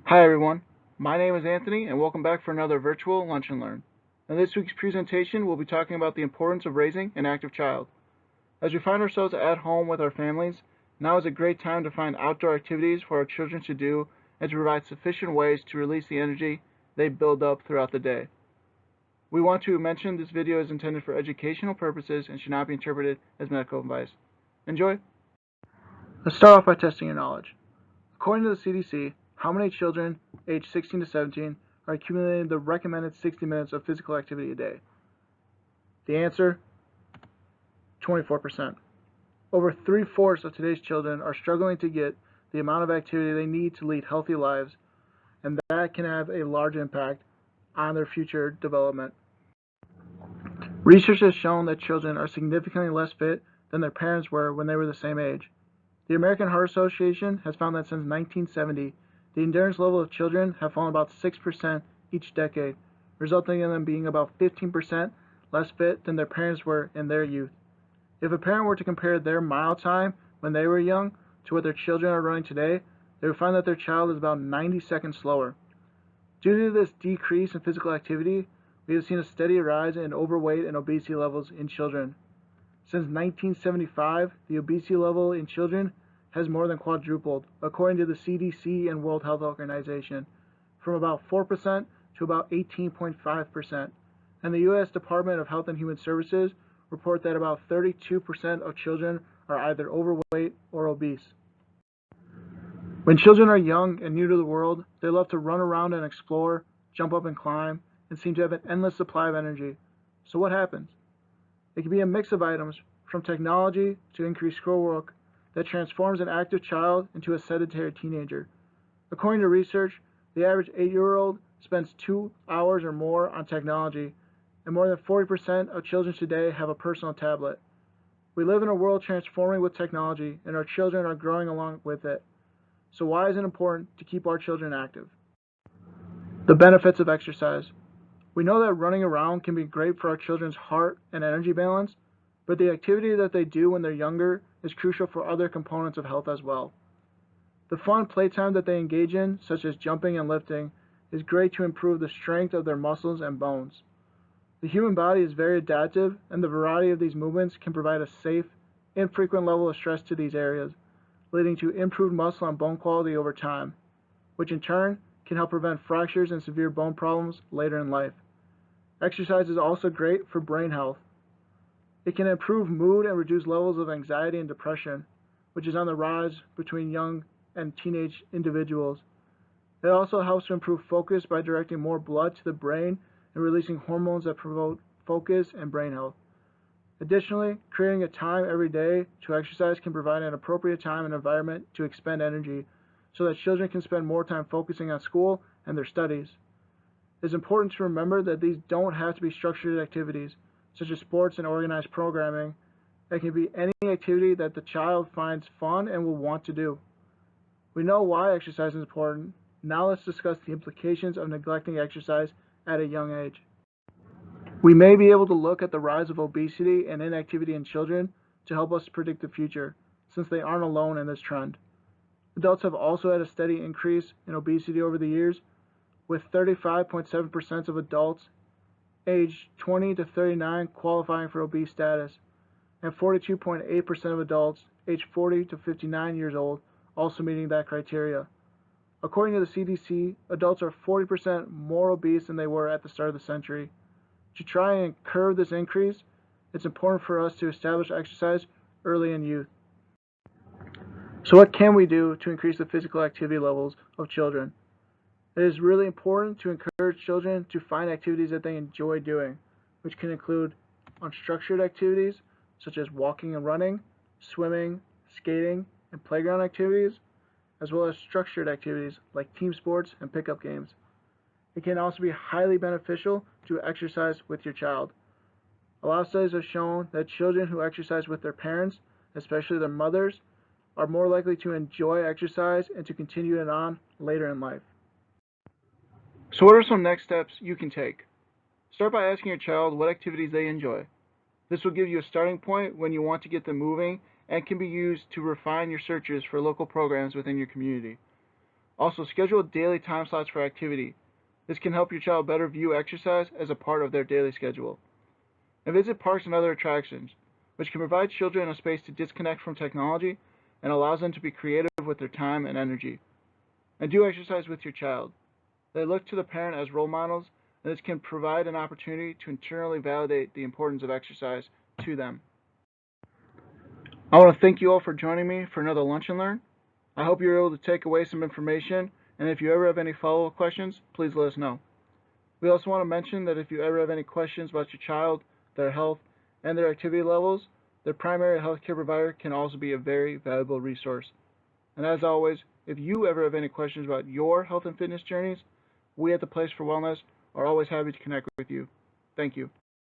Hi everyone, my name is Anthony and welcome back for another virtual Lunch and Learn. In this week's presentation, we'll be talking about the importance of raising an active child. As we find ourselves at home with our families, now is a great time to find outdoor activities for our children to do and to provide sufficient ways to release the energy they build up throughout the day. We want to mention this video is intended for educational purposes and should not be interpreted as medical advice. Enjoy! Let's start off by testing your knowledge. According to the CDC, how many children aged 16 to 17 are accumulating the recommended 60 minutes of physical activity a day? The answer, 24%. Over 3/4 of today's children are struggling to get the amount of activity they need to lead healthy lives, and that can have a large impact on their future development. Research has shown that children are significantly less fit than their parents were when they were the same age. The American Heart Association has found that since 1970, the endurance level of children have fallen about 6% each decade, resulting in them being about 15% less fit than their parents were in their youth. If a parent were to compare their mile time when they were young to what their children are running today, they would find that their child is about 90 seconds slower. Due to this decrease in physical activity, we have seen a steady rise in overweight and obesity levels in children. Since 1975, the obesity level in children has more than quadrupled, according to the CDC and World Health Organization, from about 4% to about 18.5%. And the U.S. Department of Health and Human Services report that about 32% of children are either overweight or obese. When children are young and new to the world, they love to run around and explore, jump up and climb, and seem to have an endless supply of energy. So what happens? It can be a mix of items, from technology to increased schoolwork, that transforms an active child into a sedentary teenager. According to research, the average 8-year-old spends 2 hours or more on technology, and more than 40% of children today have a personal tablet. We live in a world transforming with technology, and our children are growing along with it. So why is it important to keep our children active? The benefits of exercise. We know that running around can be great for our children's heart and energy balance, but the activity that they do when they're younger is crucial for other components of health as well. The fun playtime that they engage in, such as jumping and lifting, is great to improve the strength of their muscles and bones. The human body is very adaptive, and the variety of these movements can provide a safe, infrequent level of stress to these areas, leading to improved muscle and bone quality over time, which in turn can help prevent fractures and severe bone problems later in life. Exercise is also great for brain health. It can improve mood and reduce levels of anxiety and depression, which is on the rise between young and teenage individuals. It also helps to improve focus by directing more blood to the brain and releasing hormones that promote focus and brain health. Additionally, creating a time every day to exercise can provide an appropriate time and environment to expend energy so that children can spend more time focusing on school and their studies. It is important to remember that these don't have to be structured activities, such as sports and organized programming. It can be any activity that the child finds fun and will want to do. We know why exercise is important. Now let's discuss the implications of neglecting exercise at a young age. We may be able to look at the rise of obesity and inactivity in children to help us predict the future, since they aren't alone in this trend. Adults have also had a steady increase in obesity over the years, with 35.7% of adults aged 20 to 39 qualifying for obese status, and 42.8% of adults aged 40 to 59 years old also meeting that criteria. According to the CDC, adults are 40% more obese than they were at the start of the century. To try and curb this increase, it's important for us to establish exercise early in youth. So what can we do to increase the physical activity levels of children? It is really important to encourage children to find activities that they enjoy doing, which can include unstructured activities such as walking and running, swimming, skating, and playground activities, as well as structured activities like team sports and pickup games. It can also be highly beneficial to exercise with your child. A lot of studies have shown that children who exercise with their parents, especially their mothers, are more likely to enjoy exercise and to continue it on later in life. So what are some next steps you can take? Start by asking your child what activities they enjoy. This will give you a starting point when you want to get them moving and can be used to refine your searches for local programs within your community. Also, schedule daily time slots for activity. This can help your child better view exercise as a part of their daily schedule. And visit parks and other attractions, which can provide children a space to disconnect from technology and allows them to be creative with their time and energy. And do exercise with your child. They look to the parent as role models, and this can provide an opportunity to internally validate the importance of exercise to them. I want to thank you all for joining me for another Lunch and Learn. I hope you were able to take away some information, and if you ever have any follow-up questions, please let us know. We also want to mention that if you ever have any questions about your child, their health, and their activity levels, their primary healthcare provider can also be a very valuable resource. And as always, if you ever have any questions about your health and fitness journeys, we at the Place for Wellness are always happy to connect with you. Thank you.